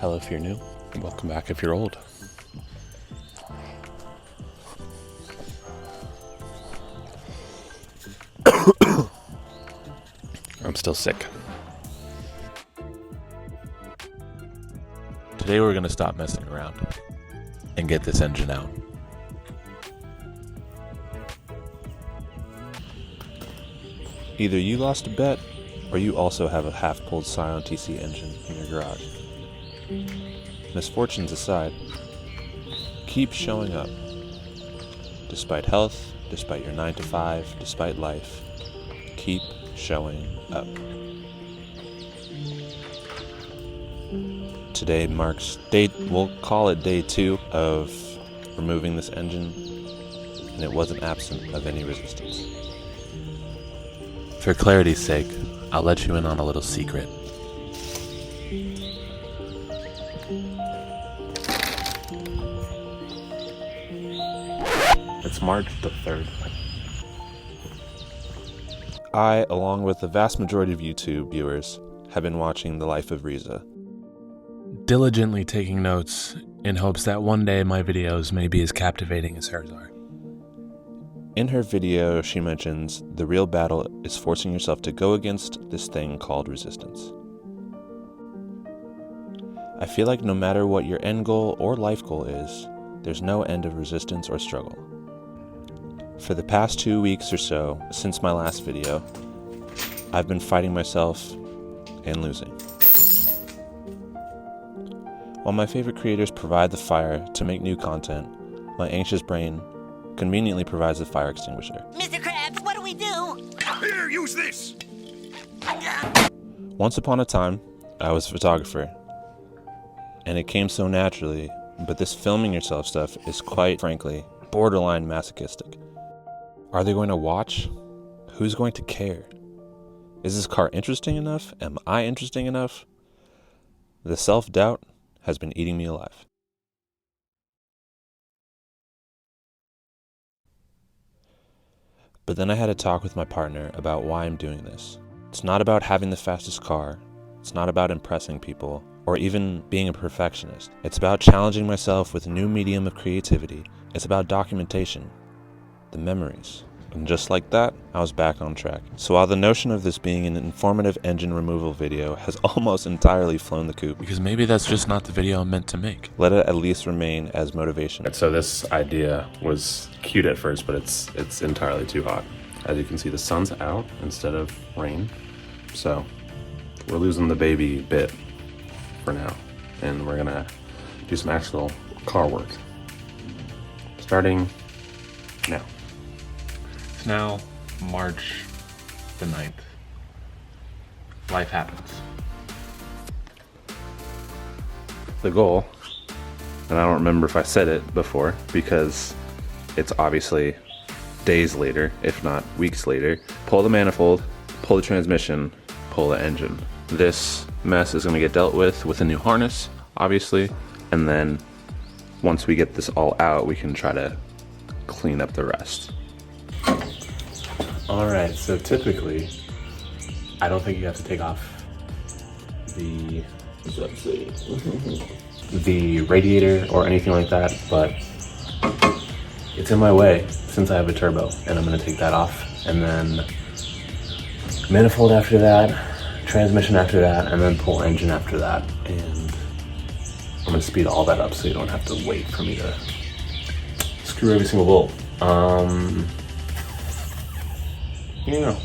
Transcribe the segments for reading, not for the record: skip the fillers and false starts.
Hello if you're new, and welcome back if you're old. I'm still sick. Today we're going to stop messing around and get this engine out. Either you lost a bet, or you also have a half-pulled Scion TC engine in your garage. Misfortunes aside, keep showing up. Despite health, despite your 9 to 5, despite life, keep showing up. Today marks we'll call it day 2 of removing this engine, and it wasn't absent of any resistance. For clarity's sake, I'll let you in on a little secret. It's March the 3rd. I, along with the vast majority of YouTube viewers, have been watching the life of Riza, diligently taking notes in hopes that one day my videos may be as captivating as hers are. In her video, she mentions the real battle is forcing yourself to go against this thing called resistance. I feel like no matter what your end goal or life goal is, there's no end of resistance or struggle. For the past 2 weeks or so, since my last video, I've been fighting myself and losing. While my favorite creators provide the fire to make new content, my anxious brain conveniently provides the fire extinguisher. Mr. Krabs, what do we do? Here, use this! Once upon a time, I was a photographer, and it came so naturally, but this filming yourself stuff is quite frankly borderline masochistic. Are they going to watch? Who's going to care? Is this car interesting enough? Am I interesting enough? The self-doubt has been eating me alive. But then I had a talk with my partner about why I'm doing this. It's not about having the fastest car. It's not about impressing people or even being a perfectionist. It's about challenging myself with a new medium of creativity. It's about documentation, the memories. And just like that, I was back on track. So while the notion of this being an informative engine removal video has almost entirely flown the coop, because maybe that's just not the video I'm meant to make, let it at least remain as motivation. So this idea was cute at first, but it's entirely too hot. As you can see, the sun's out instead of rain. So we're losing the baby bit for now. And we're gonna do some actual car work. Starting now. It's now March the 9th. Life happens. The goal, and I don't remember if I said it before because it's obviously days later, if not weeks later, pull the manifold, pull the transmission, pull the engine. This mess is going to get dealt with a new harness, obviously, and then once we get this all out, we can try to clean up the rest. Alright, so typically, I don't think you have to take off the radiator or anything like that, but it's in my way since I have a turbo, and I'm going to take that off, and then manifold after that, transmission after that, and then pull engine after that, and I'm going to speed all that up so you don't have to wait for me to screw every single bolt. Yeah.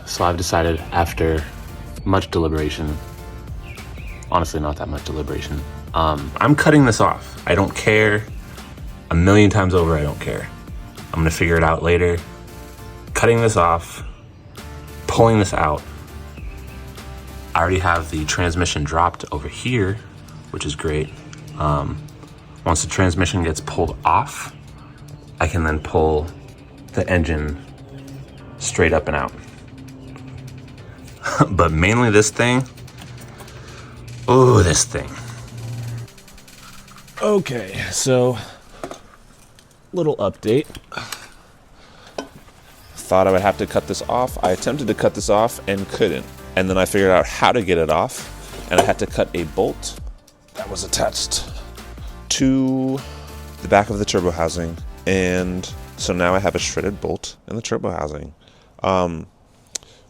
So I've decided after much deliberation, honestly not that much deliberation, I'm cutting this off. I don't care. A million times over, I don't care. I'm gonna figure it out later. Cutting this off, pulling this out. I already have the transmission dropped over here, which is great. Once the transmission gets pulled off, I can then pull the engine straight up and out. but mainly this thing. Oh, this thing. Okay, so little update. Thought I would have to cut this off. I attempted to cut this off and couldn't. And then I figured out how to get it off, and I had to cut a bolt that was attached to the back of the turbo housing. And so now I have a shredded bolt in the turbo housing.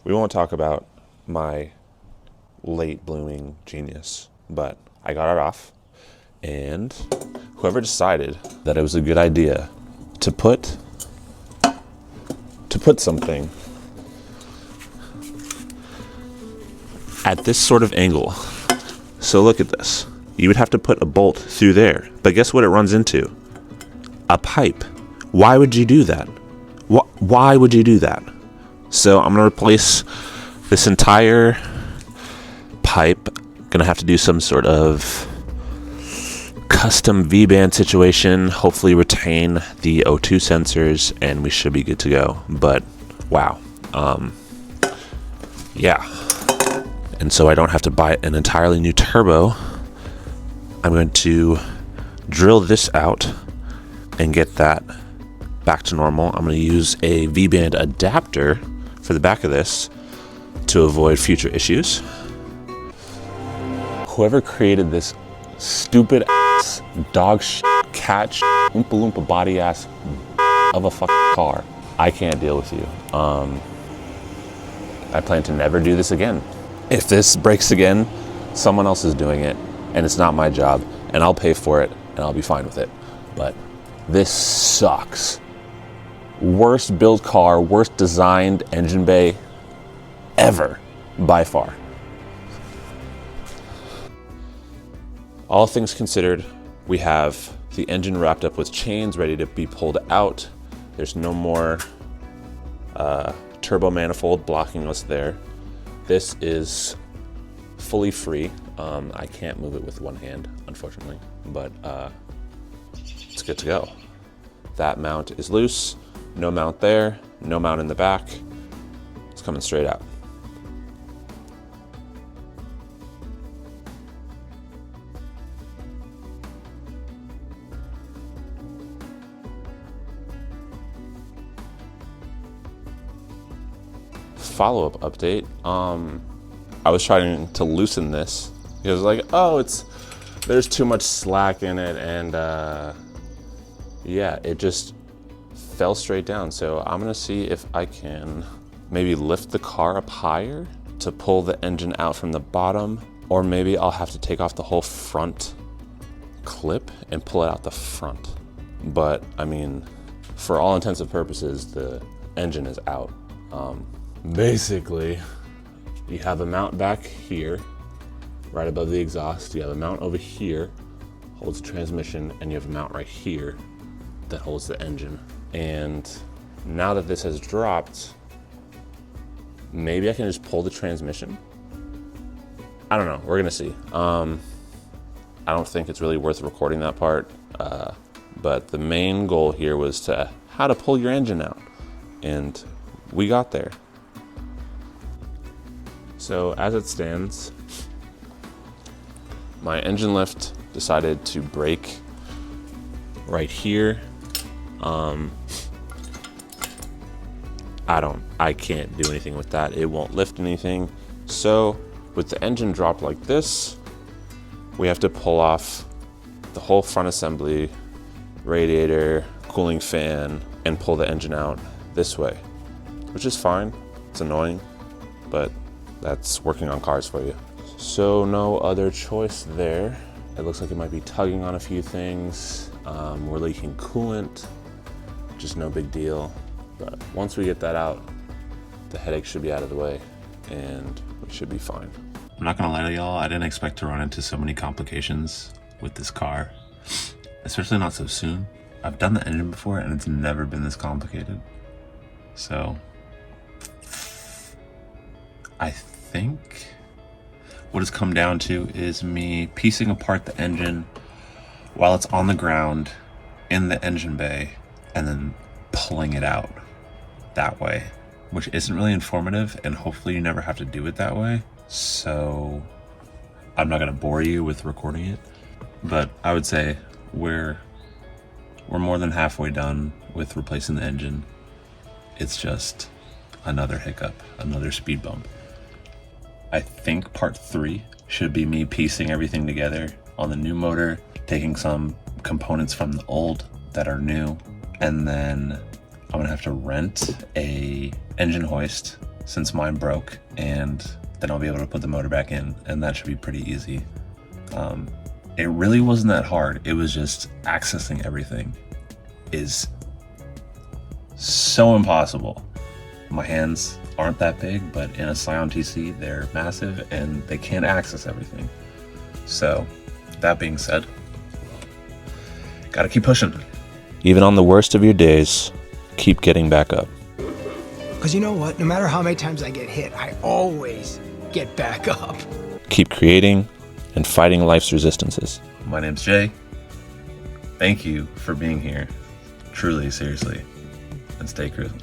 We won't talk about my late blooming genius, but I got it off. And whoever decided that it was a good idea to put something at this sort of angle. So look at this. You would have to put a bolt through there. But guess what it runs into? A pipe. Why would you do that? Why would you do that? So I'm going to replace this entire pipe. Going to have to do some sort of custom V-band situation. Hopefully retain the O2 sensors, and we should be good to go. But wow. Yeah. And so I don't have to buy an entirely new turbo. I'm going to drill this out and get that back to normal. I'm going to use a V-band adapter for the back of this to avoid future issues. Whoever created this stupid ass dog shit, cat shit, oompa loompa body ass of a fucking car, I can't deal with you. I plan to never do this again. If this breaks again, someone else is doing it, and it's not my job, and I'll pay for it, and I'll be fine with it. But this sucks. Worst built car, worst designed engine bay ever, by far. All things considered, we have the engine wrapped up with chains ready to be pulled out. There's no more turbo manifold blocking us there. This is fully free. I can't move it with one hand, unfortunately, but it's good to go. That mount is loose, no mount there, no mount in the back. It's coming straight out. Follow-up update. I was trying to loosen this. It was like, oh, there's too much slack in it, and yeah, it just fell straight down. So I'm gonna see if I can maybe lift the car up higher to pull the engine out from the bottom, or maybe I'll have to take off the whole front clip and pull it out the front. But I mean, for all intents and purposes, the engine is out. Basically, you have a mount back here, right above the exhaust. You have a mount over here, holds the transmission, and you have a mount right here that holds the engine. And now that this has dropped, maybe I can just pull the transmission. I don't know, we're gonna see. I don't think it's really worth recording that part, but the main goal here was how to pull your engine out, and we got there. So as it stands, my engine lift decided to break right here. I can't do anything with that. It won't lift anything. So with the engine dropped like this, we have to pull off the whole front assembly, radiator, cooling fan, and pull the engine out this way, which is fine. It's annoying, but that's working on cars for you. So no other choice there. It looks like it might be tugging on a few things. We're leaking coolant, just no big deal. But once we get that out, the headache should be out of the way and we should be fine. I'm not gonna lie to y'all, I didn't expect to run into so many complications with this car, especially not so soon. I've done the engine before and it's never been this complicated. So I think what it's come down to is me piecing apart the engine while it's on the ground in the engine bay and then pulling it out that way. which isn't really informative, and hopefully you never have to do it that way. So I'm not gonna bore you with recording it, but I would say we're more than halfway done with replacing the engine. It's just another hiccup, another speed bump. I think part 3 should be me piecing everything together on the new motor, taking some components from the old that are new, and then I'm gonna have to rent a engine hoist since mine broke, and then I'll be able to put the motor back in, and that should be pretty easy. It really wasn't that hard. It was just accessing everything is so impossible. My hands aren't that big, but in a Scion TC, they're massive and they can't access everything. So that being said, gotta keep pushing. Even on the worst of your days, keep getting back up. Because you know what? No matter how many times I get hit, I always get back up. Keep creating and fighting life's resistances. My name's Jay. Thank you for being here. Truly, seriously. And stay cruising.